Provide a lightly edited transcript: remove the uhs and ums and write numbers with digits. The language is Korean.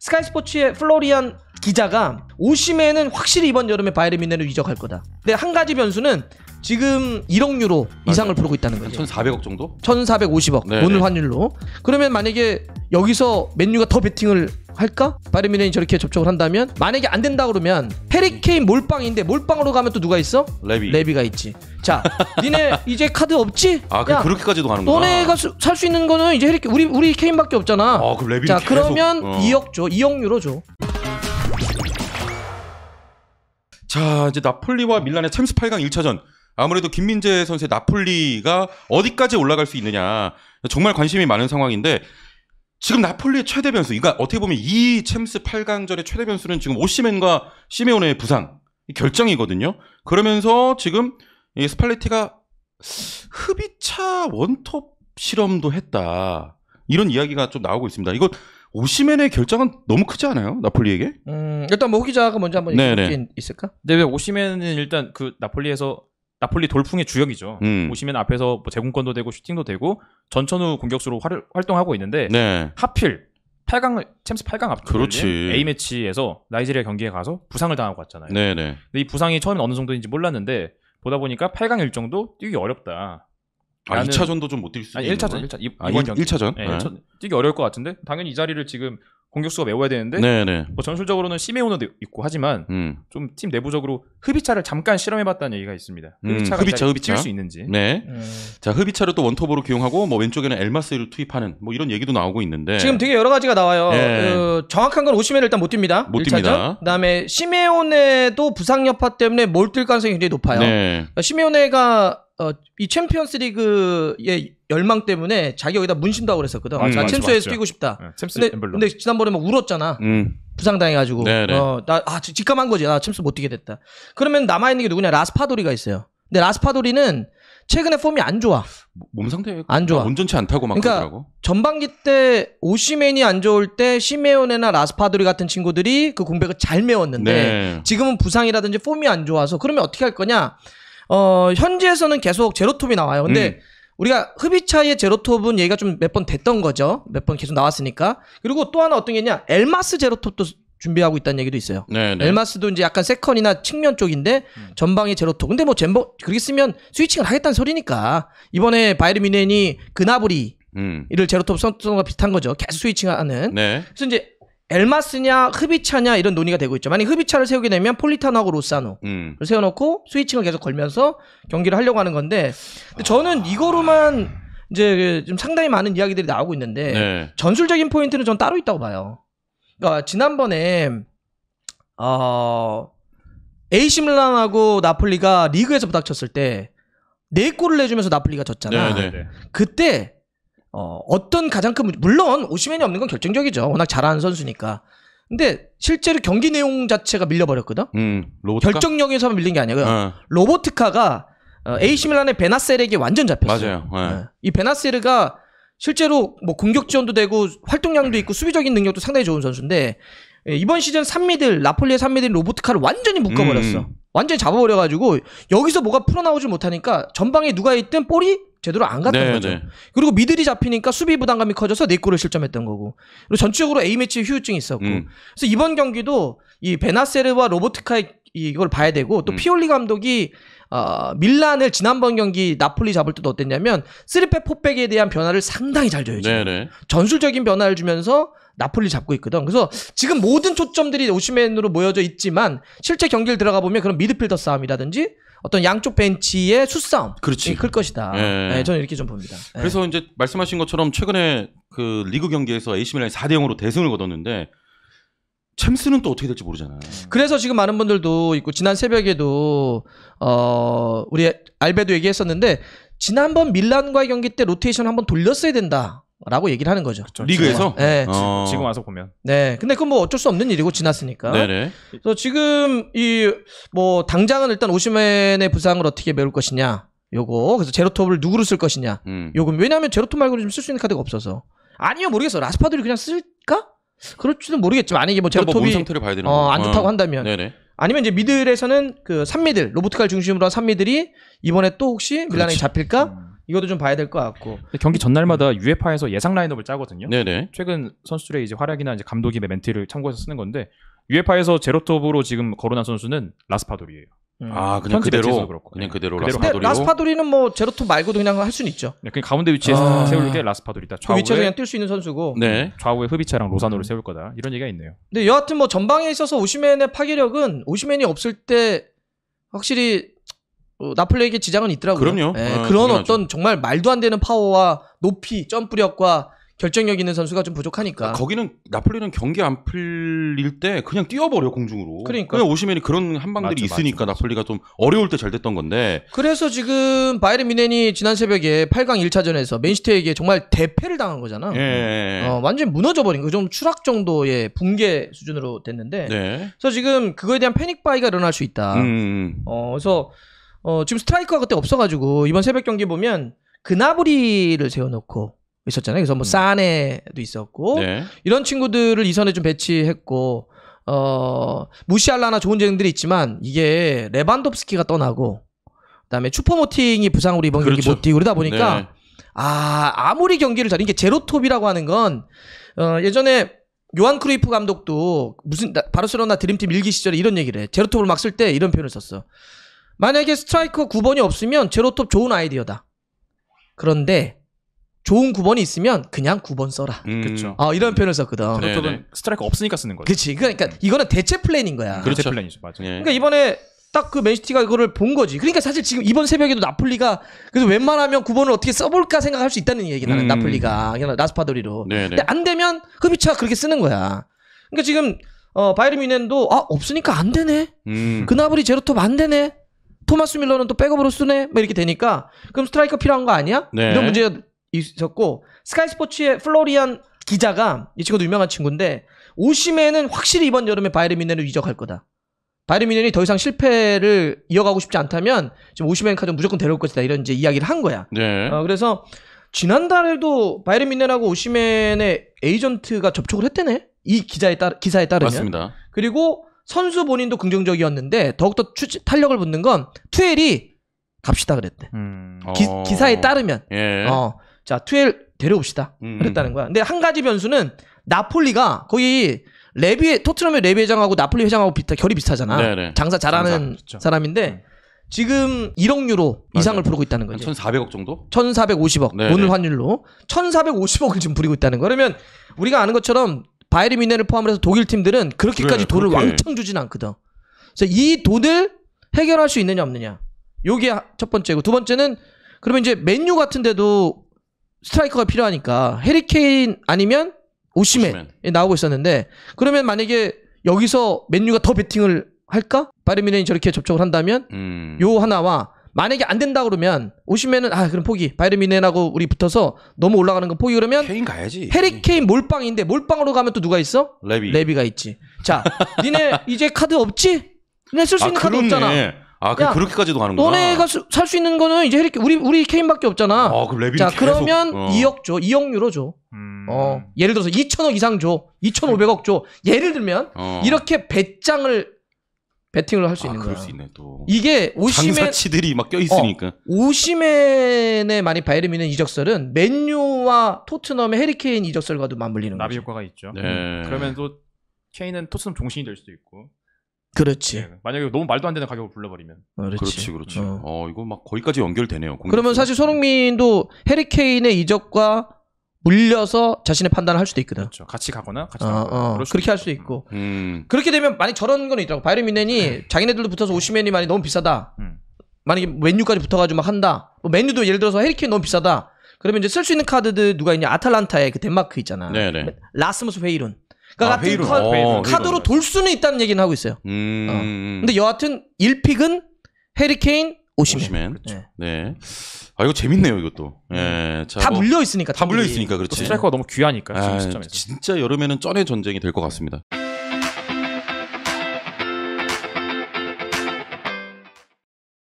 스카이 스포츠의 플로리안 기자가 오시멘은 확실히 이번 여름에 바이에른 뮌헨으로 이적할 거다. 근데 한 가지 변수는 지금 1억 유로 이상을 부르고 있다는 거죠. 1,400억 정도? 1,450억 네네. 오늘 환율로. 그러면 만약에 여기서 맨유가 더 베팅을 할까? 바이에른 뮌헨이 저렇게 접촉을 한다면 만약에 안 된다 그러면 해리 케인 몰빵인데 몰빵으로 가면 또 누가 있어? 레비가 있지. 자, 니네 이제 카드 없지? 아, 야, 그렇게까지도 가는구나. 너네가 살 수 있는 거는 이제 우리 케인밖에 없잖아. 그럼 레비는 자, 계속, 그러면 2억 줘. 2억 유로 줘. 자, 이제 나폴리와 밀란의 챔스 8강 1차전. 아무래도 김민재 선수의 나폴리가 어디까지 올라갈 수 있느냐 정말 관심이 많은 상황인데 지금 나폴리의 최대 변수, 그러니까 어떻게 보면 이 챔스 8강전의 최대 변수는 지금 오시멘과 시메오네의 부상 결정이거든요. 그러면서 지금 이 스팔레티가 흡이차 원톱 실험도 했다, 이런 이야기가 좀 나오고 있습니다. 이거 오시멘의 결정은 너무 크지 않아요, 나폴리에게? 일단 뭐 기자가 먼저 한번 얘기 있을까? 네, 왜 오시멘은 일단 그 나폴리 돌풍의 주역이죠. 오시멘 앞에서 뭐 제공권도 되고 슈팅도 되고 전천후 공격수로 활동하고 있는데 네. 하필 챔스 8강 앞두고 그렇지. A매치에서 나이지리아 경기에 가서 부상을 당하고 왔잖아요. 네네. 근데 이 부상이 처음엔 어느 정도인지 몰랐는데 보다 보니까 8강 일정도 뛰기 어렵다. 2차전도 좀 못 뛸 수 있는 1차전. 이번 경기. 1차전? 네, 1차전. 뛰기 어려울 것 같은데 당연히 이 자리를 지금 공격수가 메워야 되는데 네네. 뭐 전술적으로는 시메오네도 있고 하지만 좀 팀 내부적으로 흡이차를 잠깐 실험해봤다는 얘기가 있습니다. 흡이차가 뛸 수 있는지. 네. 자, 흡이차를 또 원톱으로 기용하고 뭐 왼쪽에는 엘마스를 투입하는 뭐 이런 얘기도 나오고 있는데 지금 되게 여러 가지가 나와요. 네. 정확한 건 오시멘을 일단 못 뜁니다. 못 1차전. 뜁니다. 그다음에 시메오네도 부상 여파 때문에 못 뛸 가능성이 굉장히 높아요. 네. 시메오네가 이 챔피언스 리그의 열망 때문에 자기 여기다 문신도 하고 그랬었거든. 나 챔스에서 뛰고 싶다. 챔스 엠블럼. 근데 지난번에 막 울었잖아. 부상당해가지고. 직감한 거지. 나 챔스 못 뛰게 됐다. 그러면 남아있는 게 누구냐? 라스파도리가 있어요. 근데 라스파도리는 최근에 폼이 안 좋아. 몸 상태 안 좋아. 온전치 않다고 막 그러니까 그러더라고. 전반기 때 오시멘이 안 좋을 때 시메오네나 라스파도리 같은 친구들이 그 공백을 잘 메웠는데 네. 지금은 부상이라든지 폼이 안 좋아서 그러면 어떻게 할 거냐? 현지에서는 계속 제로톱이 나와요. 근데 우리가 흡이차의 제로톱은 얘기가 좀 몇 번 됐던 거죠. 몇 번 계속 나왔으니까. 그리고 또 하나 어떤 게 있냐? 엘마스 제로톱도 준비하고 있다는 얘기도 있어요. 네네. 엘마스도 이제 약간 세컨이나 측면 쪽인데 전방에 제로톱. 근데 뭐 그렇게 쓰면 스위칭을 하겠다는 소리니까 이번에 바이에른 뮌헨이 그나브리를 제로톱 선거 비슷한 거죠. 계속 스위칭하는. 네. 그래서 이제 엘마스냐 흡이차냐 이런 논의가 되고 있죠. 만약 흡이차를 세우게 되면 폴리타노하고 로사노를 세워놓고 스위칭을 계속 걸면서 경기를 하려고 하는 건데 근데 저는 이거로만 이제 좀 상당히 많은 이야기들이 나오고 있는데 네. 전술적인 포인트는 전 따로 있다고 봐요. 그러니까 지난번에 AC 밀란하고 나폴리가 리그에서 부닥쳤을 때 4골을 내주면서 나폴리가 졌잖아. 네네. 그때 어떤 가장 큰 물론 오시멘이 없는 건 결정적이죠. 워낙 잘하는 선수니까. 근데 실제로 경기 내용 자체가 밀려버렸거든. 로보트카? 결정력에서만 밀린 게 아니고요. 로보트카가 AC 밀란의 베나세르에게 완전 잡혔어요. 맞아요. 네. 이 베나세르가 실제로 뭐 공격 지원도 되고 활동량도 있고 수비적인 능력도 상당히 좋은 선수인데 이번 시즌 나폴리의 3미들 로보트카를 완전히 묶어버렸어. 완전히 잡아버려가지고 여기서 뭐가 풀어나오질 못하니까 전방에 누가 있든 볼이 제대로 안 갔던 거죠. 그리고 미들이 잡히니까 수비 부담감이 커져서 4골을 실점했던 거고. 그리고 전체적으로 A매치 휴유증이 있었고. 그래서 이번 경기도 이 베나세르와 로보트카의 이걸 봐야 되고 또 피올리 감독이 밀란을 지난번 경기 나폴리 잡을 때도 어땠냐면 3백 4백에 대한 변화를 상당히 잘 줘요. 지금. 전술적인 변화를 주면서 나폴리 잡고 있거든. 그래서 지금 모든 초점들이 오시멘으로 모여져 있지만 실제 경기를 들어가 보면 그런 미드필더 싸움이라든지 어떤 양쪽 벤치의 수싸움 클 것이다. 네, 저는 이렇게 좀 봅니다. 그래서 이제 말씀하신 것처럼 최근에 그 리그 경기에서 AC 밀란이 4대0으로 대승을 거뒀는데 챔스는 또 어떻게 될지 모르잖아요. 그래서 지금 많은 분들도 있고 지난 새벽에도 우리 알베도 얘기했었는데 지난번 밀란과의 경기 때 로테이션 한번 돌렸어야 된다라고 얘기를 하는 거죠. 그렇죠. 리그에서? 네. 지금 와서 보면. 네. 근데 그건 뭐 어쩔 수 없는 일이고 지났으니까. 네네. 그래서 지금 뭐 당장은 일단 오시멘의 부상을 어떻게 메울 것이냐. 요거. 그래서 제로톱을 누구로 쓸 것이냐. 요거. 왜냐하면 제로톱 말고는 쓸 수 있는 카드가 없어서. 아니요, 모르겠어. 라스파도리 그냥 쓸까? 그럴지는 모르겠지만 만약에 뭐 제로톱이 몸 상태를 봐야 되는 안 좋다고 한다면. 네네. 아니면 이제 미들에서는 그 3미들 로보트카를 중심으로 한 3미들이 이번에 또 혹시 밀란에 잡힐까? 이것도 좀 봐야 될 것 같고. 경기 전날마다 UEFA에서 예상 라인업을 짜거든요. 네네. 최근 선수들의 이제 활약이나 이제 감독의 멘트를 참고해서 쓰는 건데 UEFA에서 제로톱으로 지금 거론한 선수는 라스파돌이에요. 아 그냥 현지 그대로 매치에서도 그렇고. 그냥 그대로 그대로 근데 라스파도리로. 라스파도리는 뭐 제로톱 말고도 그냥 할 수는 있죠. 네, 그냥 가운데 위치에서 아. 세울 게 라스파돌이다. 그 위치에서 좌우에 그냥 뛸 수 있는 선수고. 네. 좌우에 흐비차랑 로사노를 세울 거다. 이런 얘기가 있네요. 근데 여하튼 뭐 전방에 있어서 오시멘의 파괴력은 오시멘이 없을 때 확실히 나폴리에게 지장은 있더라고요. 그럼요. 예, 아, 그런 당연하죠. 어떤 정말 말도 안 되는 파워와 높이, 점프력과 결정력 있는 선수가 좀 부족하니까. 거기는 나폴리는 경기 안 풀릴 때 그냥 뛰어버려 공중으로. 그러니까. 그냥 오시면이 그런 한방들이 맞죠, 있으니까 맞죠. 나폴리가 좀 어려울 때 잘 됐던 건데. 그래서 지금 바이에른 뮌헨이 지난 새벽에 8강 1차전에서 맨시티에게 정말 대패를 당한 거잖아. 예. 완전히 무너져버린 거. 좀 추락 정도의 붕괴 수준으로 됐는데. 네. 그래서 지금 그거에 대한 패닉 바이가 일어날 수 있다. 그래서 지금 스트라이커가 그때 없어가지고 이번 새벽 경기 보면 그나브리를 세워놓고 있었잖아요. 그래서 뭐 사네도 있었고 네. 이런 친구들을 이선에 좀 배치했고 무시할라나 좋은 재능들이 있지만 이게 레반도프스키가 떠나고 그다음에 추포모팅이 부상으로 이번 경기 그렇죠. 못 뛰고 그러다 보니까 네. 아무리 경기를 잘해 이게 제로톱이라고 하는 건 예전에 요한 크루이프 감독도 무슨 바르셀로나 드림팀 일기 시절에 이런 얘기를 해. 제로톱을 막 쓸 때 이런 표현을 썼어. 만약에 스트라이커 9번이 없으면 제로톱 좋은 아이디어다. 그런데 좋은 9번이 있으면 그냥 9번 써라. 그렇죠. 이런 표현을 썼거든. 네. 제로톱은 스트라이커 없으니까 쓰는 거죠. 그치. 그러니까 이거는 대체 플랜인 거야. 그렇죠. 대체 플랜이죠. 맞아요. 네. 그러니까 이번에 딱 그 맨시티가 그거를 본 거지. 그러니까 사실 지금 이번 새벽에도 나폴리가 그래서 웬만하면 9번을 어떻게 써볼까 생각할 수 있다는 얘기 나는 나폴리가 그냥 라스파도리로. 네네. 근데 안 되면 흐비차가 그렇게 쓰는 거야. 그러니까 지금 바이에른 뮌헨도 없으니까 안 되네. 그나브리 제로톱 안 되네. 토마스 밀러는 또 백업으로 쓰네. 뭐 이렇게 되니까 그럼 스트라이커 필요한 거 아니야? 네. 이런 문제가 있었고 스카이 스포츠의 플로리안 기자가 이 친구도 유명한 친구인데 오시멘은 확실히 이번 여름에 바이에른 뮌헨을 이적할 거다. 바이에른 뮌헨이 더 이상 실패를 이어가고 싶지 않다면 지금 오시멘 카드 무조건 데려올 것이다. 이런 이제 이야기를 한 거야. 네. 그래서 지난달에도 바이에른 뮌헨하고 오시멘의 에이전트가 접촉을 했대네. 이 기사에 따르면. 맞습니다. 그리고 선수 본인도 긍정적이었는데 더욱더 탄력을 붙는 건 투엘이 갑시다 그랬대. 기사에 따르면. 예. 자 투엘 데려옵시다. 그랬다는 거야. 근데 한 가지 변수는 나폴리가 거의 토트넘의 레비 회장하고 나폴리 회장하고 결이 비슷하잖아. 네네. 장사 잘하는 그렇죠. 사람인데 지금 1억 유로 이상을 맞아요. 부르고 있다는 한 거지. 1,400억 정도? 1,450억 네네. 오늘 환율로 1,450억을 지금 부리고 있다는 거. 그러면 우리가 아는 것처럼 바이에른 뮌헨을 포함해서 독일 팀들은 그렇게까지 그래, 돈을 그렇게. 왕창 주진 않거든. 그래서 이 돈을 해결할 수 있느냐 없느냐. 요게 첫 번째고 두 번째는 그러면 이제 맨유 같은 데도 스트라이커가 필요하니까 해리케인 아니면 오시멘이 나오고 있었는데 그러면 만약에 여기서 맨유가 더 베팅을 할까? 바이에른 뮌헨이 저렇게 접촉을 한다면 요 하나와 만약에 안 된다 그러면 오시멘은 그럼 포기. 바이에른 뮌헨하고 우리 붙어서 너무 올라가는 건 포기. 그러면 케인 가야지. 해리케인 몰빵인데 몰빵으로 가면 또 누가 있어? 레비가 있지. 자, 니네 이제 카드 없지? 니네 쓸 수 있는 카드 없잖아. 야, 그렇게까지도 가는구나. 너네가 살 수 있는 거는 이제 우리 케인밖에 없잖아. 그럼 레비는 자, 계속, 그러면 2억 줘. 2억 유로 줘. 예를 들어서 2천억 이상 줘. 2,500억 줘. 예를 들면 이렇게 배팅을 할 수 있는 거야. 그럴 수 있네 또. 이게 장사치들이 막 껴있으니까. 오시멘의 만약 바이에른 뮌헨 이적설은 맨유와 토트넘의 해리케인 이적설과도 맞물리는 나비 거죠. 효과가 있죠. 네. 그러면 또 케인은 토트넘 종신이 될 수도 있고. 그렇지. 네. 만약에 너무 말도 안 되는 가격을 불러버리면. 그렇지. 그렇지. 이거 막 거기까지 연결되네요. 그러면 사실 손흥민도 해리케인의 이적과 물려서 자신의 판단을 할 수도 있거든. 그렇죠. 같이 가거나 같이 가거나. 그렇게 할 수도 있고. 그렇게 되면 만약 저런 건 있더라고. 바이에른 뮌헨이 자기네들도 붙어서 오시멘이 만약 너무 비싸다. 만약에 맨유까지 붙어가지고 막 한다. 뭐 맨유도 예를 들어서 해리케인 너무 비싸다. 그러면 이제 쓸 수 있는 카드들 누가 있냐? 아탈란타의 그 덴마크 있잖아. 네네. 라스무스 회이룬. 그러니까 회이룬. 카드로 돌 수는 있다는 얘기는 하고 있어요. 근데 여하튼 1픽은 해리케인, 오시멘. 그렇죠. 네. 이거 재밌네요, 이것도. 예. 자, 다 물려 있으니까. 다 물려 있으니까 그렇지. 스트라이커가 너무 귀하니까 지금 아, 시점에서. 진짜 여름에는 쩐의 전쟁이 될 것 같습니다.